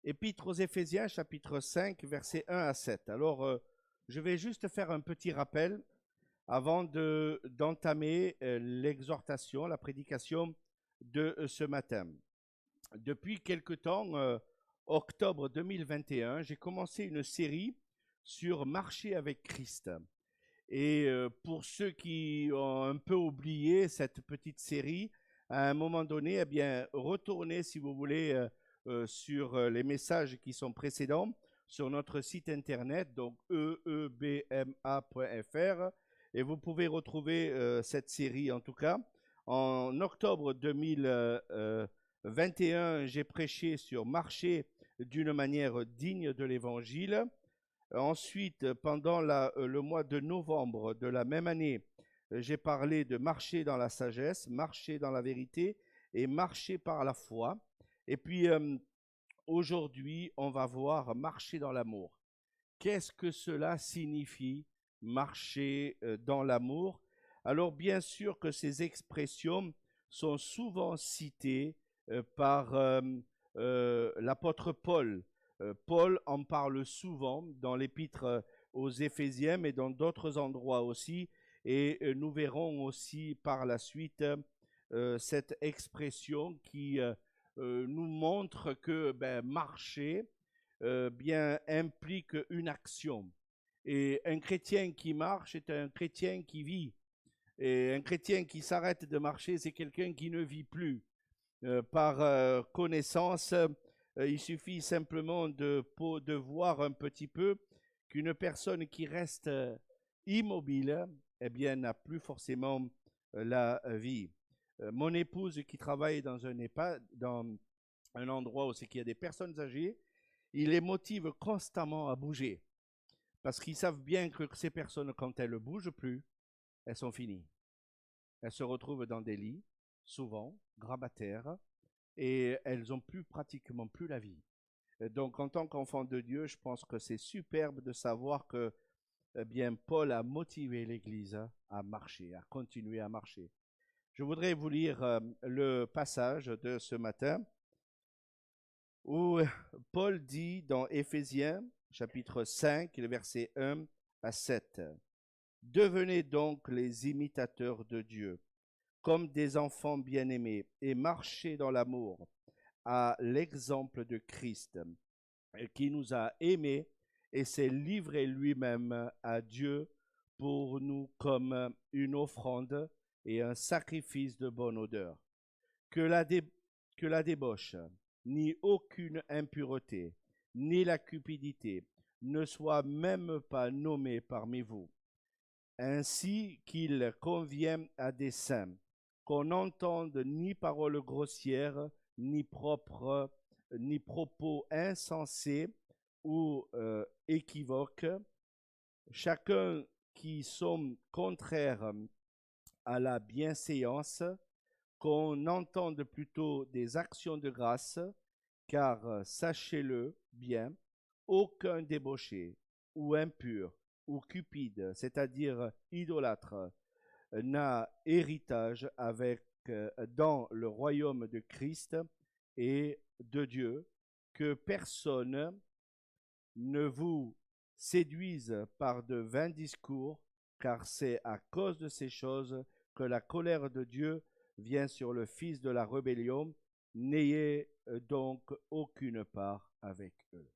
Épître aux Éphésiens, chapitre 5, versets 1 à 7. Alors, je vais juste faire un petit rappel avant d'entamer l'exhortation, la prédication de ce matin. Depuis quelque temps, octobre 2021, j'ai commencé une série sur marcher avec Christ. Et pour ceux qui ont un peu oublié cette petite série, à un moment donné, eh bien, retournez, si vous voulez, sur les messages qui sont précédents sur notre site internet, donc eebma.fr, et vous pouvez retrouver cette série en tout cas. En octobre 2021, j'ai prêché sur marcher d'une manière digne de l'évangile. Ensuite, pendant le mois de novembre de la même année, j'ai parlé de marcher dans la sagesse, marcher dans la vérité et marcher par la foi. Et puis, aujourd'hui, on va voir marcher dans l'amour. Qu'est-ce que cela signifie, marcher dans l'amour? Alors, bien sûr que ces expressions sont souvent citées par l'apôtre Paul. Paul en parle souvent dans l'épître aux Éphésiens, mais dans d'autres endroits aussi. Et nous verrons aussi par la suite cette expression qui nous montre que marcher bien implique une action. Et un chrétien qui marche est un chrétien qui vit. Et un chrétien qui s'arrête de marcher, c'est quelqu'un qui ne vit plus. Par connaissance, il suffit simplement de voir un petit peu qu'une personne qui reste immobile, eh bien, n'a plus forcément la vie. Mon épouse qui travaille dans un EHPAD, dans un endroit où c'est qu'il y a des personnes âgées, il les motive constamment à bouger. Parce qu'ils savent bien que ces personnes, quand elles ne bougent plus, elles sont finies. Elles se retrouvent dans des lits, souvent, grabataires, et elles n'ont pratiquement plus la vie. Donc, en tant qu'enfant de Dieu, je pense que c'est superbe de savoir que eh bien, Paul a motivé l'Église à marcher, à continuer à marcher. Je voudrais vous lire le passage de ce matin où Paul dit dans Éphésiens, chapitre 5, le verset 1 à 7, « Devenez donc les imitateurs de Dieu, comme des enfants bien-aimés, et marchez dans l'amour, à l'exemple de Christ, qui nous a aimés et s'est livré lui-même à Dieu pour nous comme une offrande et un sacrifice de bonne odeur. Que la débauche, ni aucune impureté, ni la cupidité ne soient même pas nommées parmi vous, ainsi qu'il convient à des saints, qu'on n'entende ni paroles grossières, ni propos insensés ou équivoques, chacun qui sont contraires à la bienséance, qu'on entende plutôt des actions de grâce, car sachez-le bien, aucun débauché ou impur ou cupide, c'est-à-dire idolâtre, n'a héritage dans le royaume de Christ et de Dieu, que personne ne vous séduise par de vains discours, car c'est à cause de ces choses que la colère de Dieu vient sur le fils de la rébellion. N'ayez donc aucune part avec eux.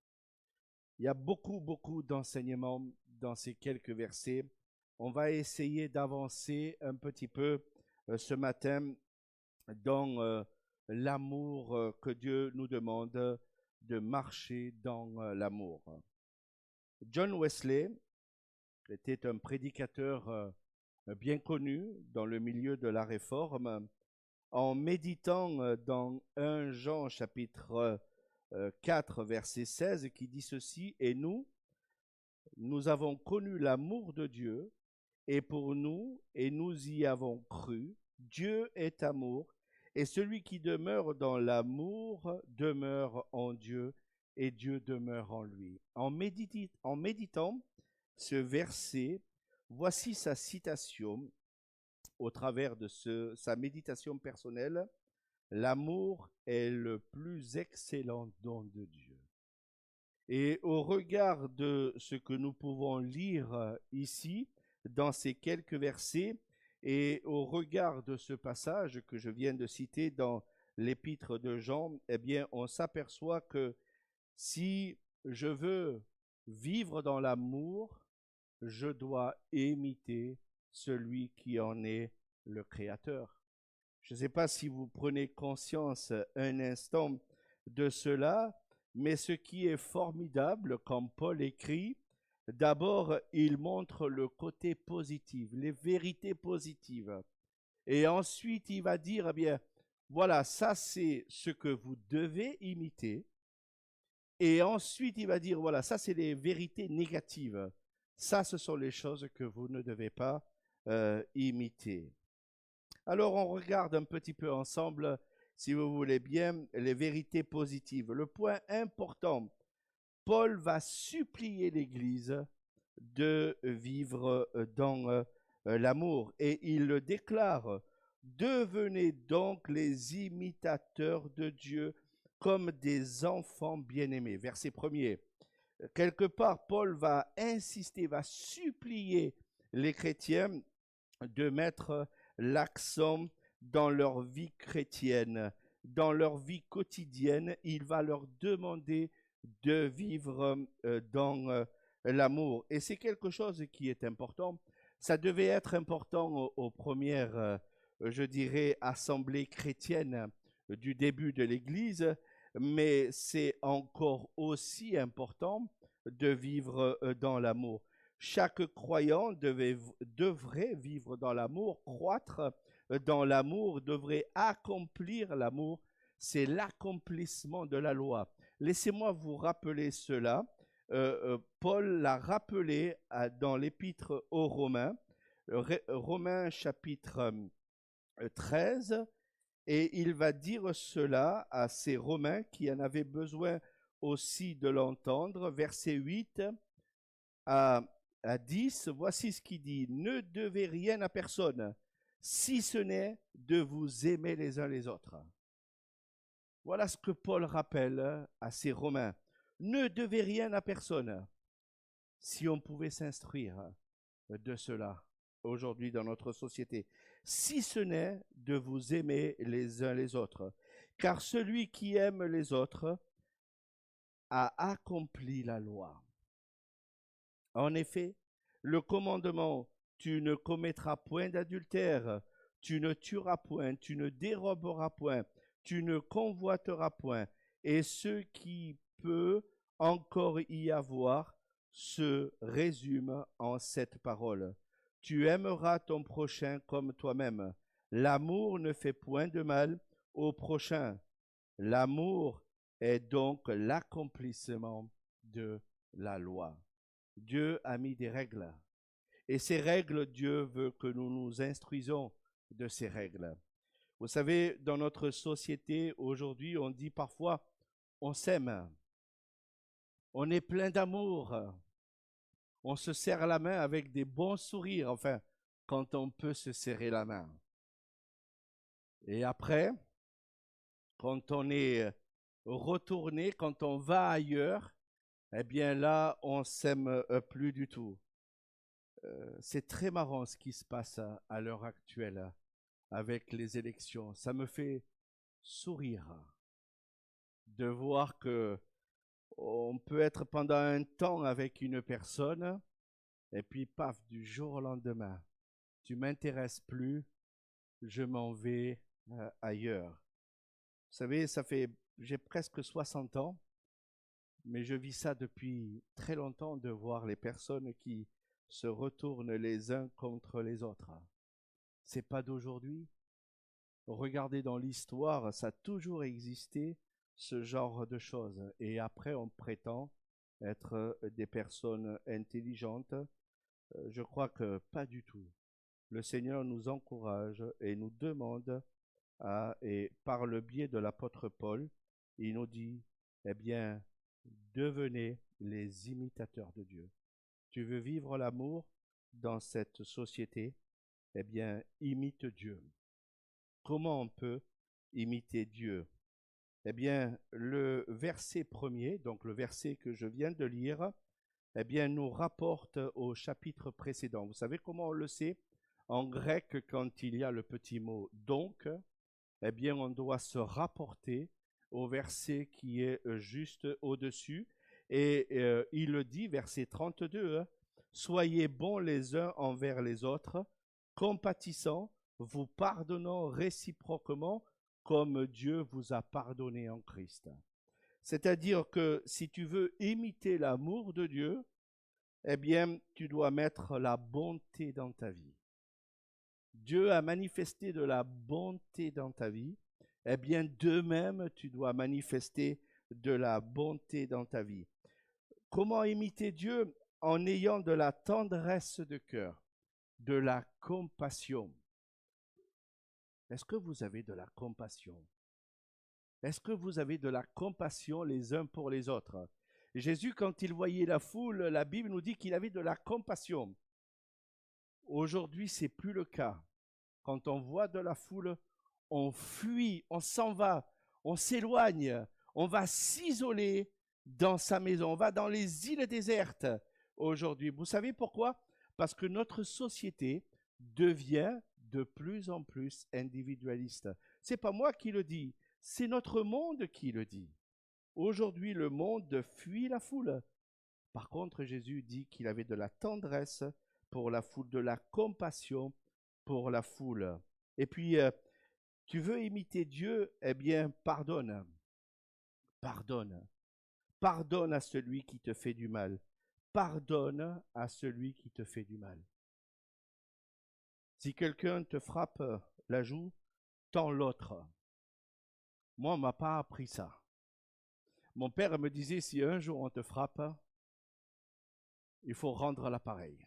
Il y a beaucoup d'enseignements dans ces quelques versets. On va essayer d'avancer un petit peu ce matin dans l'amour que Dieu nous demande de marcher dans l'amour. John Wesley était un prédicateur bien connu dans le milieu de la Réforme. En méditant dans 1 Jean chapitre 4 verset 16 qui dit ceci, « Et nous avons connu l'amour de Dieu, et pour nous, et nous y avons cru. Dieu est amour, et celui qui demeure dans l'amour demeure en Dieu, et Dieu demeure en lui. » En méditant ce verset, voici sa citation au travers de sa méditation personnelle. « L'amour est le plus excellent don de Dieu. » Et au regard de ce que nous pouvons lire ici, dans ces quelques versets, et au regard de ce passage que je viens de citer dans l'épître de Jean, eh bien, on s'aperçoit que si je veux vivre dans l'amour, je dois imiter celui qui en est le créateur. Je ne sais pas si vous prenez conscience un instant de cela, mais ce qui est formidable, comme Paul écrit, d'abord, il montre le côté positif, les vérités positives. Et ensuite, il va dire, eh bien, voilà, ça c'est ce que vous devez imiter. Et ensuite, il va dire, voilà, ça c'est les vérités négatives. Ça, ce sont les choses que vous ne devez pas imiter. Alors, on regarde un petit peu ensemble, si vous voulez bien, les vérités positives. Le point important, Paul va supplier l'Église de vivre dans l'amour. Et il le déclare, devenez donc les imitateurs de Dieu comme des enfants bien-aimés. Verset 1er. Quelque part, Paul va insister, va supplier les chrétiens de mettre l'accent dans leur vie chrétienne, dans leur vie quotidienne. Il va leur demander de vivre dans l'amour. Et c'est quelque chose qui est important. Ça devait être important aux premières, je dirais, assemblées chrétiennes du début de l'Église, mais c'est encore aussi important de vivre dans l'amour. Chaque croyant devrait vivre dans l'amour, croître dans l'amour, devrait accomplir l'amour. C'est l'accomplissement de la loi. Laissez-moi vous rappeler cela. Paul l'a rappelé dans l'épître aux Romains, Romains chapitre 13, et il va dire cela à ces Romains qui en avaient besoin aussi de l'entendre. Verset 8 à 10, voici ce qu'il dit. Ne devez rien à personne, si ce n'est de vous aimer les uns les autres. Voilà ce que Paul rappelle à ces Romains. Ne devez rien à personne. Si on pouvait s'instruire de cela aujourd'hui dans notre société, si ce n'est de vous aimer les uns les autres. Car celui qui aime les autres a accompli la loi. En effet, le commandement « tu ne commettras point d'adultère, tu ne tueras point, tu ne déroberas point, tu ne convoiteras point » et ce qui peut encore y avoir se résume en cette parole. Tu aimeras ton prochain comme toi-même. L'amour ne fait point de mal au prochain. L'amour est donc l'accomplissement de la loi. Dieu a mis des règles. Et ces règles, Dieu veut que nous nous instruisons de ces règles. Vous savez, dans notre société aujourd'hui, on dit parfois, on s'aime, on est plein d'amour, on se serre la main avec des bons sourires, enfin, quand on peut se serrer la main. Et après, quand on est retourné, quand on va ailleurs, eh bien là, on s'aime plus du tout. C'est très marrant ce qui se passe à l'heure actuelle avec les élections. Ça me fait sourire de voir que on peut être pendant un temps avec une personne et puis paf, du jour au lendemain, tu m'intéresses plus, je m'en vais ailleurs. Vous savez, j'ai presque 60 ans, mais je vis ça depuis très longtemps de voir les personnes qui se retournent les uns contre les autres. C'est pas d'aujourd'hui. Regardez dans l'histoire, ça a toujours existé ce genre de choses. Et après, on prétend être des personnes intelligentes. Je crois que pas du tout. Le Seigneur nous encourage et nous demande, et par le biais de l'apôtre Paul, il nous dit, eh bien, devenez les imitateurs de Dieu. Tu veux vivre l'amour dans cette société? Eh bien, imite Dieu. Comment on peut imiter Dieu? Eh bien, le verset premier, donc le verset que je viens de lire, eh bien, nous rapporte au chapitre précédent. Vous savez comment on le sait? En grec, quand il y a le petit mot donc, eh bien, on doit se rapporter au verset qui est juste au-dessus. Et il le dit, verset 32, hein, soyez bons les uns envers les autres, compatissants, vous pardonnant réciproquement, comme Dieu vous a pardonné en Christ. C'est-à-dire que si tu veux imiter l'amour de Dieu, eh bien, tu dois mettre la bonté dans ta vie. Dieu a manifesté de la bonté dans ta vie, eh bien, de même, tu dois manifester de la bonté dans ta vie. Comment imiter Dieu? En ayant de la tendresse de cœur, de la compassion. Est-ce que vous avez de la compassion? Est-ce que vous avez de la compassion les uns pour les autres? Jésus, quand il voyait la foule, la Bible nous dit qu'il avait de la compassion. Aujourd'hui, c'est plus le cas. Quand on voit de la foule, on fuit, on s'en va, on s'éloigne, on va s'isoler dans sa maison, on va dans les îles désertes aujourd'hui. Vous savez pourquoi? Parce que notre société devient de plus en plus individualiste. C'est pas moi qui le dis, c'est notre monde qui le dit. Aujourd'hui, le monde fuit la foule. Par contre, Jésus dit qu'il avait de la tendresse pour la foule, de la compassion pour la foule. Et puis, tu veux imiter Dieu, eh bien, pardonne. Pardonne. Pardonne à celui qui te fait du mal. Pardonne à celui qui te fait du mal. Si quelqu'un te frappe la joue, tends l'autre. Moi, on ne m'a pas appris ça. Mon père me disait, si un jour on te frappe, il faut rendre l'appareil.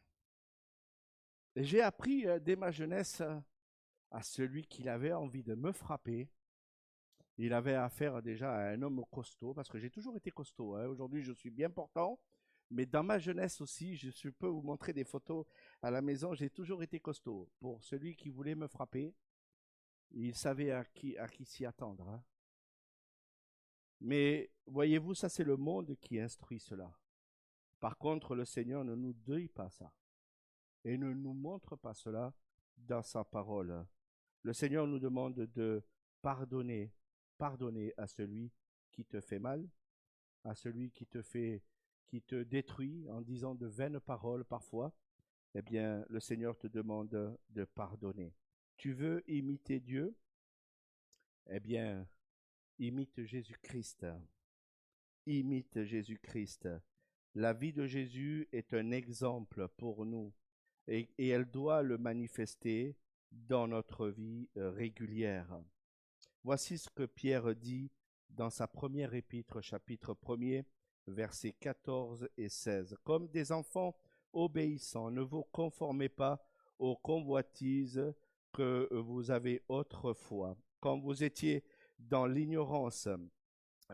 Et j'ai appris dès ma jeunesse à celui qui avait envie de me frapper. Il avait affaire déjà à un homme costaud, parce que j'ai toujours été costaud. Hein. Aujourd'hui, je suis bien portant, mais dans ma jeunesse aussi, je peux vous montrer des photos à la maison, j'ai toujours été costaud. Pour celui qui voulait me frapper, il savait à qui s'y attendre. Hein. Mais voyez-vous, ça c'est le monde qui instruit cela. Par contre, le Seigneur ne nous dit pas ça et ne nous montre pas cela dans sa parole. Le Seigneur nous demande de pardonner, pardonner à celui qui te fait mal, à celui qui te détruit en disant de vaines paroles parfois. Eh bien, le Seigneur te demande de pardonner. Tu veux imiter Dieu? Eh bien, imite Jésus-Christ. Imite Jésus-Christ. La vie de Jésus est un exemple pour nous et elle doit le manifester dans notre vie régulière. Voici ce que Pierre dit dans sa première épître, chapitre 1er, versets 14 et 16. Comme des enfants obéissants, ne vous conformez pas aux convoitises que vous avez autrefois, quand vous étiez dans l'ignorance.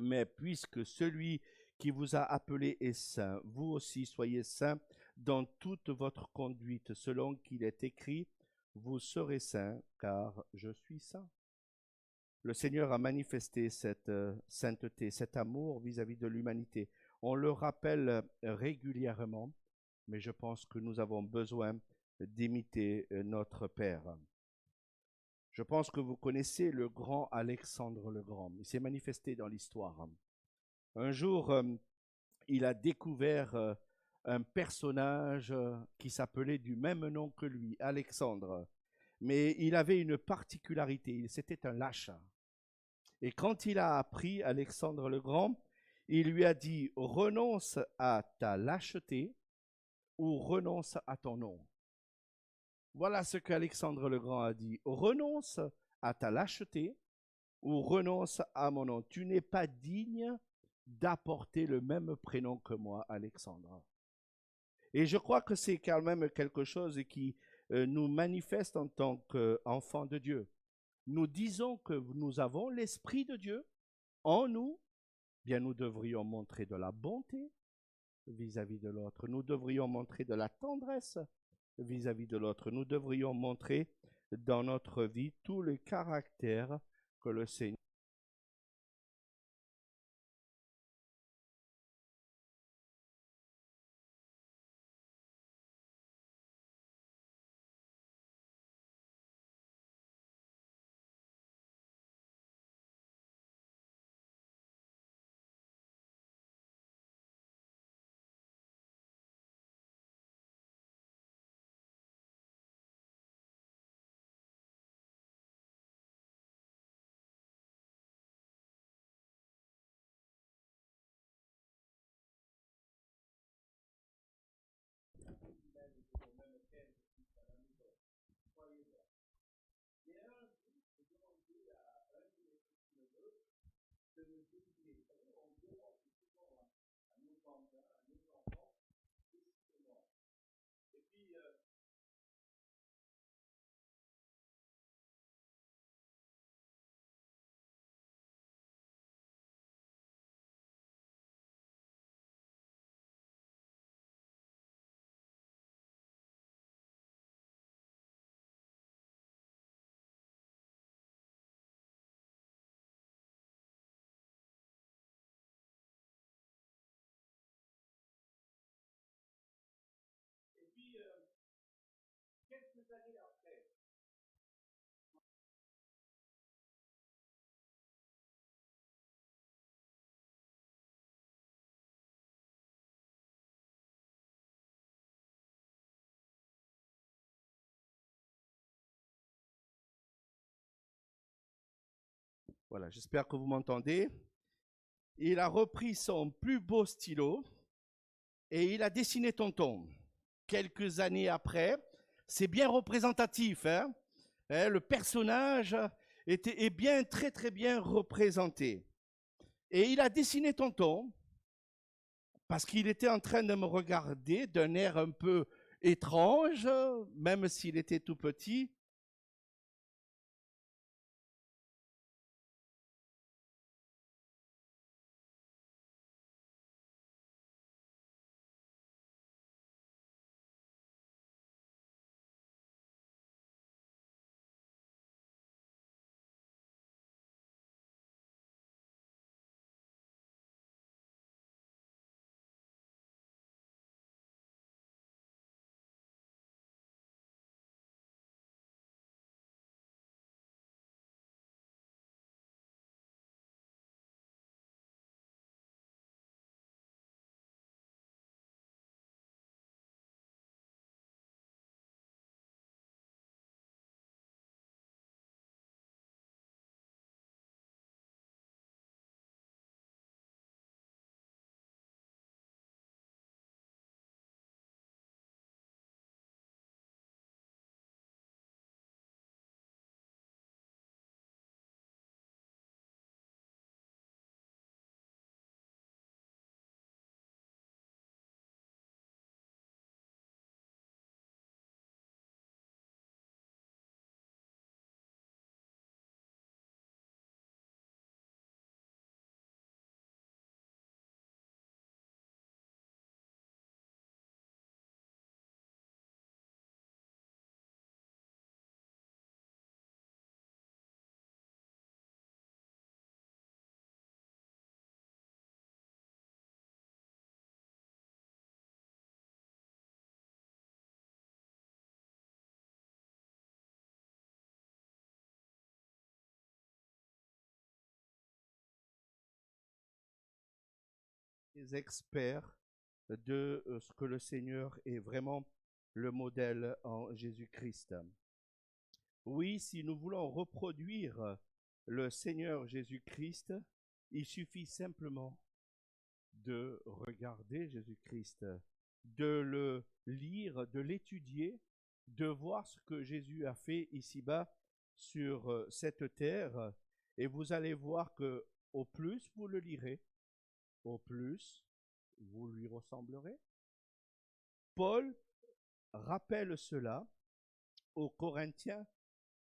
Mais puisque celui qui vous a appelé est saint, vous aussi soyez saints dans toute votre conduite, selon qu'il est écrit, vous serez saints, car je suis saint. Le Seigneur a manifesté cette sainteté, cet amour vis-à-vis de l'humanité. On le rappelle régulièrement, mais je pense que nous avons besoin d'imiter notre Père. Je pense que vous connaissez le grand Alexandre le Grand. Il s'est manifesté dans l'histoire. Un jour, il a découvert un personnage qui s'appelait du même nom que lui, Alexandre. Mais il avait une particularité, c'était un lâche. Et quand il a appris Alexandre le Grand, il lui a dit, renonce à ta lâcheté ou renonce à ton nom. Voilà ce qu'Alexandre le Grand a dit, renonce à ta lâcheté ou renonce à mon nom. Tu n'es pas digne d'apporter le même prénom que moi, Alexandre. Et je crois que c'est quand même quelque chose qui nous manifeste en tant qu'enfants de Dieu. Nous disons que nous avons l'Esprit de Dieu en nous, bien nous devrions montrer de la bonté vis-à-vis de l'autre. Nous devrions montrer de la tendresse vis-à-vis de l'autre. Nous devrions montrer dans notre vie tout le caractère que le Seigneur Voilà, j'espère que vous m'entendez. Il a repris son plus beau stylo et il a dessiné Tonton. Quelques années après, c'est bien représentatif, hein? Le personnage est bien, très très bien représenté. Et il a dessiné Tonton parce qu'il était en train de me regarder d'un air un peu étrange, même s'il était tout petit. Les experts de ce que le Seigneur est vraiment le modèle en Jésus-Christ. Oui, si nous voulons reproduire le Seigneur Jésus-Christ, il suffit simplement de regarder Jésus-Christ, de le lire, de l'étudier, de voir ce que Jésus a fait ici-bas sur cette terre, et vous allez voir que au plus vous le lirez, au plus vous lui ressemblerez. Paul rappelle cela aux Corinthiens.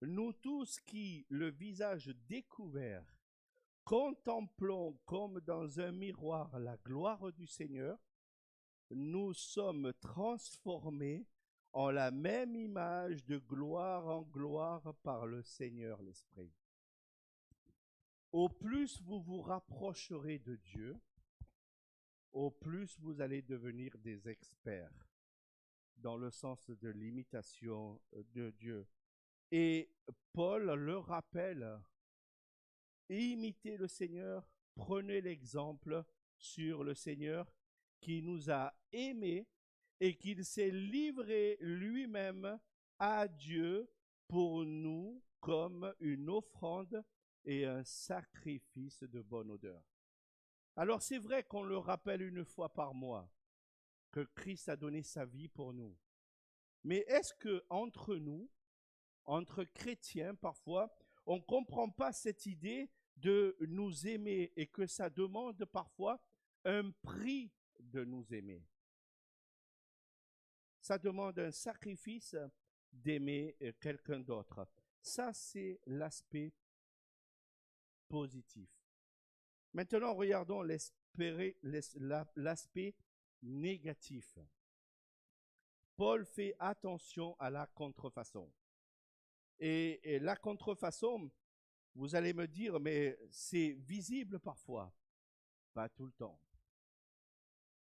Nous tous qui, le visage découvert, contemplons comme dans un miroir la gloire du Seigneur, nous sommes transformés en la même image de gloire en gloire par le Seigneur l'Esprit. Au plus vous vous rapprocherez de Dieu, au plus vous allez devenir des experts dans le sens de l'imitation de Dieu. Et Paul le rappelle, imitez le Seigneur, prenez l'exemple sur le Seigneur qui nous a aimés et qu'il s'est livré lui-même à Dieu pour nous comme une offrande et un sacrifice de bonne odeur. Alors c'est vrai qu'on le rappelle une fois par mois, que Christ a donné sa vie pour nous. Mais est-ce que entre nous, entre chrétiens parfois, on ne comprend pas cette idée de nous aimer et que ça demande parfois un prix de nous aimer? Ça demande un sacrifice d'aimer quelqu'un d'autre. Ça, c'est l'aspect positif. Maintenant, regardons l'aspect négatif. Paul fait attention à la contrefaçon. Et la contrefaçon, vous allez me dire, mais c'est visible parfois. Pas tout le temps.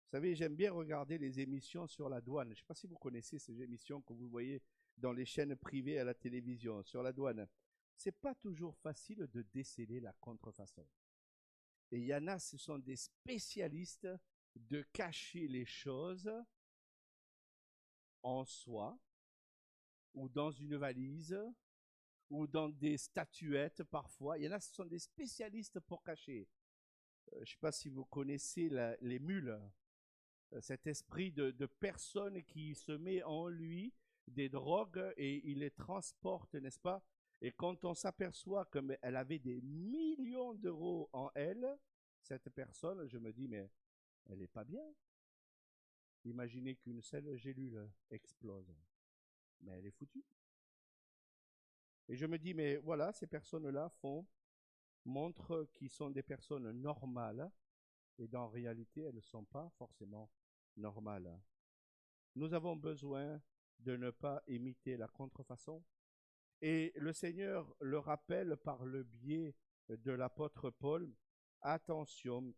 Vous savez, j'aime bien regarder les émissions sur la douane. Je ne sais pas si vous connaissez ces émissions que vous voyez dans les chaînes privées à la télévision, sur la douane. C'est pas toujours facile de déceler la contrefaçon. Et il y en a, ce sont des spécialistes de cacher les choses en soi, ou dans une valise, ou dans des statuettes parfois. Il y en a, ce sont des spécialistes pour cacher. Je ne sais pas si vous connaissez les mules, cet esprit de personne qui se met en lui des drogues et il les transporte, n'est-ce pas? Et quand on s'aperçoit qu'elle avait des millions d'euros en elle, cette personne, je me dis, mais elle n'est pas bien. Imaginez qu'une seule gélule explose. Mais elle est foutue. Et je me dis, mais voilà, ces personnes-là montrent qu'ils sont des personnes normales, et dans la réalité, elles ne sont pas forcément normales. Nous avons besoin de ne pas imiter la contrefaçon. Et le Seigneur le rappelle par le biais de l'apôtre Paul, attention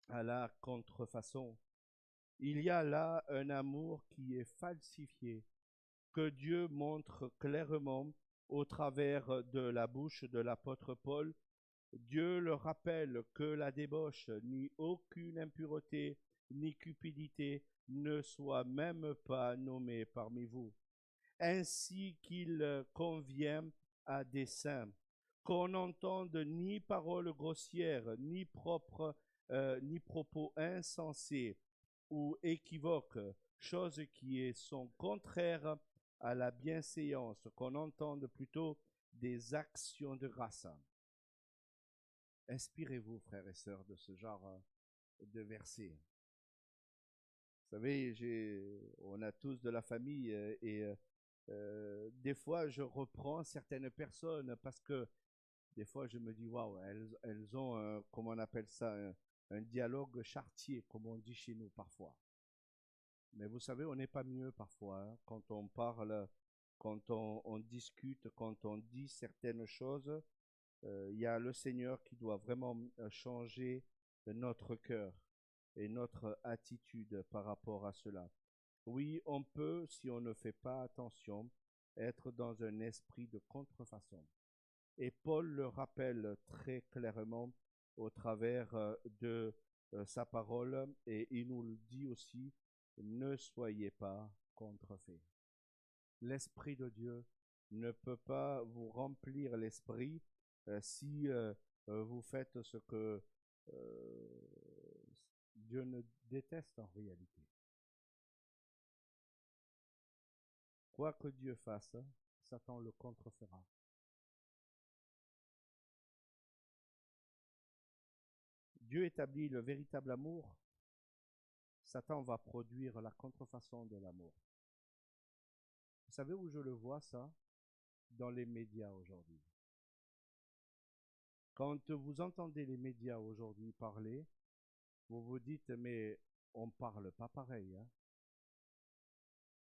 à la contrefaçon. Il y a là un amour qui est falsifié, que Dieu montre clairement au travers de la bouche de l'apôtre Paul. Dieu le rappelle que la débauche, ni aucune impureté, ni cupidité ne soit même pas nommée parmi vous, ainsi qu'il convient à des saints, qu'on n'entende ni paroles grossières, ni propos insensés ou équivoques, choses qui sont contraires à la bienséance, qu'on entende plutôt des actions de grâce. Inspirez-vous, frères et sœurs, de ce genre de versets. Vous savez, on a tous de la famille et des fois je reprends certaines personnes parce que des fois je me dis waouh, elles ont, comment on appelle ça, un dialogue chartier, comme on dit chez nous parfois. Mais vous savez, on n'est pas mieux parfois hein, quand on parle, quand on discute, quand on dit certaines choses. Il y a le Seigneur qui doit vraiment changer notre cœur et notre attitude par rapport à cela. Oui, on peut, si on ne fait pas attention, être dans un esprit de contrefaçon. Et Paul le rappelle très clairement au travers de sa parole et il nous le dit aussi, ne soyez pas contrefaits. L'Esprit de Dieu ne peut pas vous remplir l'esprit si vous faites ce que Dieu ne déteste en réalité. Quoi que Dieu fasse, Satan le contrefera. Dieu établit le véritable amour, Satan va produire la contrefaçon de l'amour. Vous savez où je le vois ça? Dans les médias aujourd'hui. Quand vous entendez les médias aujourd'hui parler, vous vous dites, mais on ne parle pas pareil. Hein?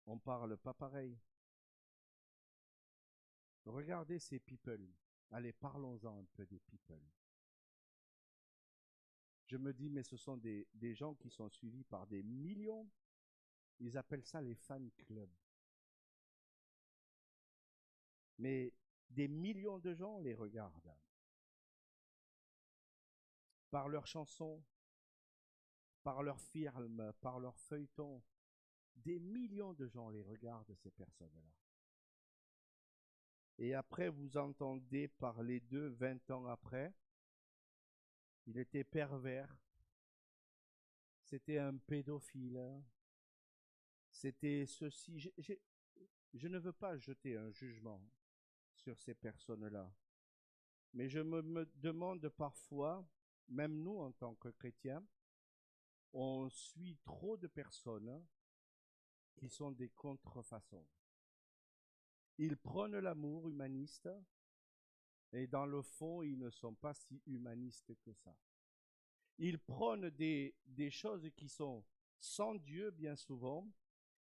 On ne parle pas pareil. Regardez ces people. Allez, parlons-en un peu des people. Je me dis, mais ce sont des gens qui sont suivis par des millions. Ils appellent ça les fan clubs. Mais des millions de gens les regardent. Par leurs chansons, par leurs films, par leurs feuilletons. Des millions de gens les regardent, ces personnes-là. Et après, vous entendez parler d'eux 20 ans après. Il était pervers. C'était un pédophile. C'était ceci. Je ne veux pas jeter un jugement sur ces personnes-là. Mais je me demande parfois, même nous en tant que chrétiens, on suit trop de personnes qui sont des contrefaçons. Ils prônent l'amour humaniste et dans le fond, ils ne sont pas si humanistes que ça. Ils prônent des choses qui sont sans Dieu bien souvent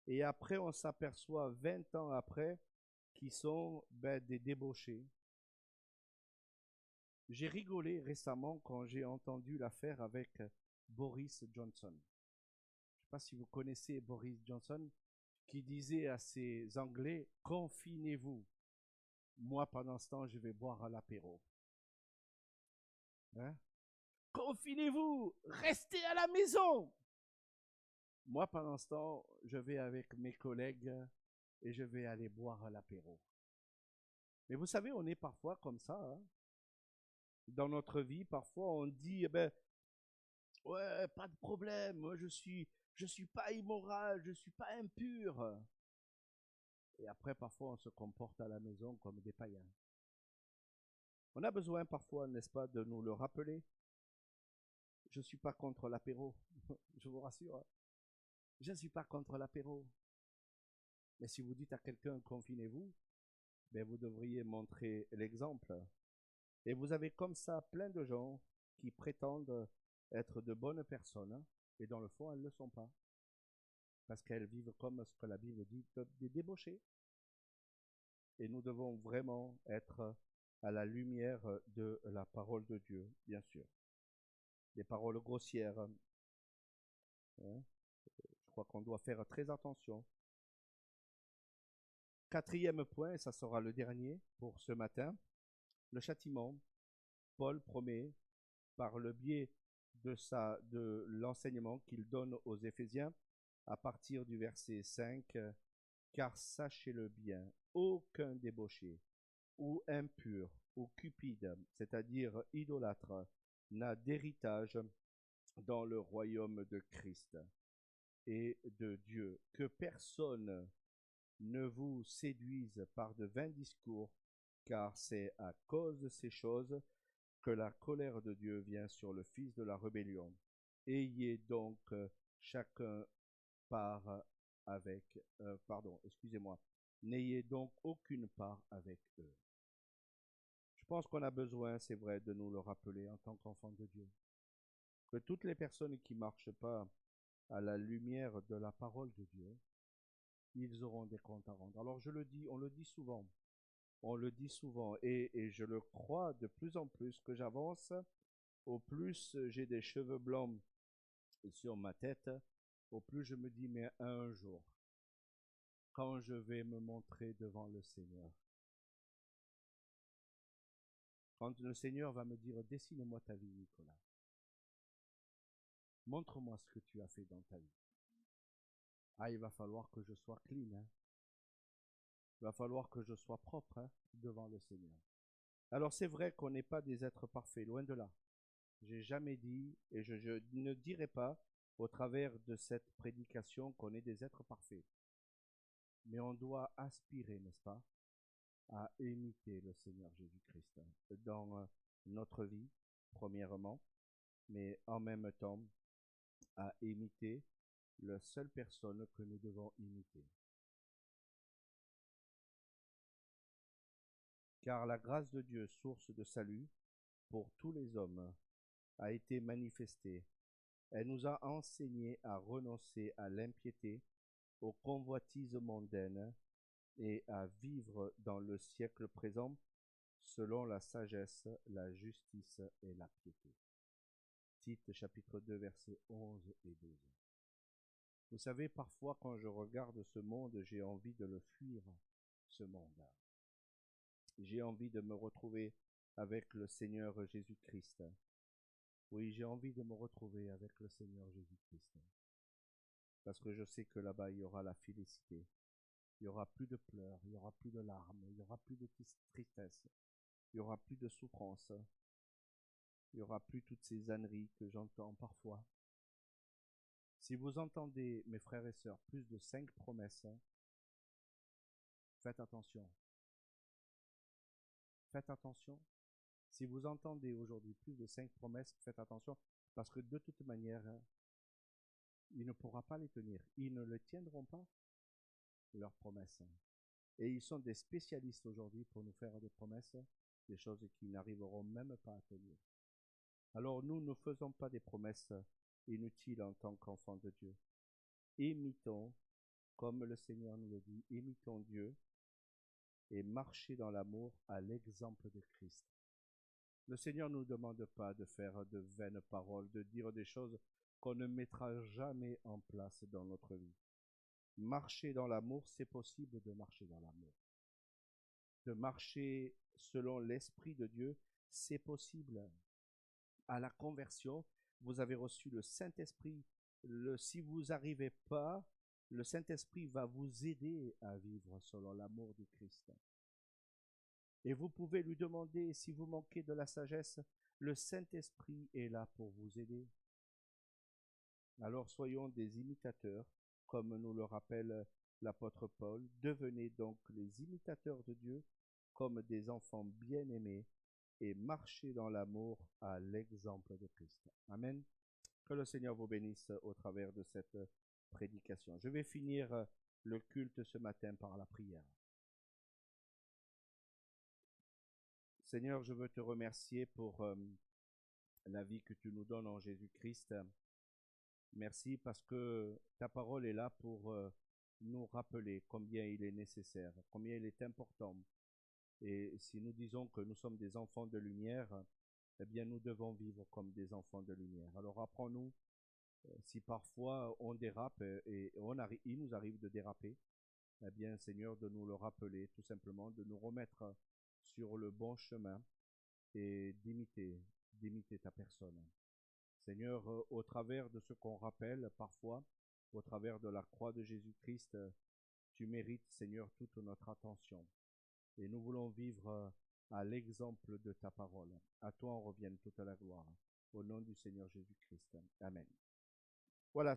et après on s'aperçoit 20 ans après qu'ils sont des débauchés. J'ai rigolé récemment quand j'ai entendu l'affaire avec Boris Johnson. Je ne sais pas si vous connaissez Boris Johnson, qui disait à ses Anglais, confinez-vous. Moi, pendant ce temps, je vais boire à l'apéro. Hein? Confinez-vous, restez à la maison. Moi, pendant ce temps, je vais avec mes collègues et je vais aller boire à l'apéro. Mais vous savez, on est parfois comme ça. Hein? Dans notre vie, parfois, on dit, eh ben, ouais, pas de problème, moi, je suis pas immoral, je suis pas impur. Et après, parfois, on se comporte à la maison comme des païens. On a besoin parfois, n'est-ce pas, de nous le rappeler. Je ne suis pas contre l'apéro, je vous rassure. Je ne suis pas contre l'apéro. Mais si vous dites à quelqu'un confinez-vous, ben vous devriez montrer l'exemple. Et vous avez comme ça plein de gens qui prétendent être de bonnes personnes, et dans le fond, elles ne le sont pas. Parce qu'elles vivent comme ce que la Bible dit, des débauchés. Et nous devons vraiment être à la lumière de la parole de Dieu, bien sûr. Des paroles grossières. Hein. Je crois qu'on doit faire très attention. Quatrième point, et ça sera le dernier pour ce matin, le châtiment. Paul promet, par le biais de l'enseignement qu'il donne aux Éphésiens, à partir du verset 5, car sachez-le bien, aucun débauché, ou impur, ou cupide, c'est-à-dire idolâtre, n'a d'héritage dans le royaume de Christ et de Dieu. Que personne ne vous séduise par de vains discours, car c'est à cause de ces choses que la colère de Dieu vient sur le fils de la rébellion. Ayez donc chacun part avec, n'ayez donc aucune part avec eux. Je pense qu'on a besoin, c'est vrai, de nous le rappeler en tant qu'enfants de Dieu. Que toutes les personnes qui ne marchent pas à la lumière de la parole de Dieu, ils auront des comptes à rendre. Alors je le dis, on le dit souvent, et je le crois de plus en plus que j'avance, au plus j'ai des cheveux blancs sur ma tête, au plus je me dis, mais un jour, quand je vais me montrer devant le Seigneur, quand le Seigneur va me dire, dessine-moi ta vie, Nicolas, montre-moi ce que tu as fait dans ta vie. Ah, il va falloir que je sois clean, hein. Il va falloir que je sois propre, hein, devant le Seigneur. Alors c'est vrai qu'on n'est pas des êtres parfaits, loin de là. J'ai jamais dit, et je ne dirai pas, au travers de cette prédication, qu'on est des êtres parfaits. Mais on doit aspirer, n'est-ce pas, à imiter le Seigneur Jésus-Christ dans notre vie, premièrement, mais en même temps, à imiter la seule personne que nous devons imiter. Car la grâce de Dieu, source de salut pour tous les hommes, a été manifestée. Elle nous a enseigné à renoncer à l'impiété, aux convoitises mondaines et à vivre dans le siècle présent selon la sagesse, la justice et la piété. Tite chapitre 2 versets 11 et 12. Vous savez, parfois quand je regarde ce monde, j'ai envie de le fuir, ce monde. J'ai envie de me retrouver avec le Seigneur Jésus-Christ. Oui, j'ai envie de me retrouver avec le Seigneur Jésus-Christ. Parce que je sais que là-bas, il y aura la félicité. Il n'y aura plus de pleurs, il n'y aura plus de larmes, il n'y aura plus de tristesse, il n'y aura plus de souffrance, il n'y aura plus toutes ces âneries que j'entends parfois. Si vous entendez, mes frères et sœurs, plus de 5 promesses, faites attention. Faites attention. Si vous entendez aujourd'hui plus de 5 promesses, faites attention, parce que de toute manière, il ne pourra pas les tenir. Ils ne les tiendront pas, leurs promesses. Et ils sont des spécialistes aujourd'hui pour nous faire des promesses, des choses qu'ils n'arriveront même pas à tenir. Alors nous ne faisons pas des promesses inutiles en tant qu'enfants de Dieu. Imitons, comme le Seigneur nous le dit, imitons Dieu et marchez dans l'amour à l'exemple de Christ. Le Seigneur ne nous demande pas de faire de vaines paroles, de dire des choses qu'on ne mettra jamais en place dans notre vie. Marcher dans l'amour, c'est possible de marcher dans l'amour. De marcher selon l'Esprit de Dieu, c'est possible. À la conversion, vous avez reçu le Saint-Esprit. Si vous n'arrivez pas, le Saint-Esprit va vous aider à vivre selon l'amour du Christ. Et vous pouvez lui demander, si vous manquez de la sagesse, le Saint-Esprit est là pour vous aider. Alors soyons des imitateurs, comme nous le rappelle l'apôtre Paul. Devenez donc les imitateurs de Dieu comme des enfants bien-aimés et marchez dans l'amour à l'exemple de Christ. Amen. Que le Seigneur vous bénisse au travers de cette prédication. Je vais finir le culte ce matin par la prière. Seigneur, je veux te remercier pour la vie que tu nous donnes en Jésus-Christ. Merci parce que ta parole est là pour nous rappeler combien il est nécessaire, combien il est important. Et si nous disons que nous sommes des enfants de lumière, eh bien nous devons vivre comme des enfants de lumière. Alors apprends-nous, si parfois on dérape et il nous arrive de déraper, eh bien Seigneur, de nous le rappeler, tout simplement, de nous remettre sur le bon chemin et d'imiter ta personne. Seigneur, au travers de ce qu'on rappelle parfois, au travers de la croix de Jésus-Christ, tu mérites, Seigneur, toute notre attention. Et nous voulons vivre à l'exemple de ta parole. À toi en revienne toute la gloire. Au nom du Seigneur Jésus-Christ. Amen.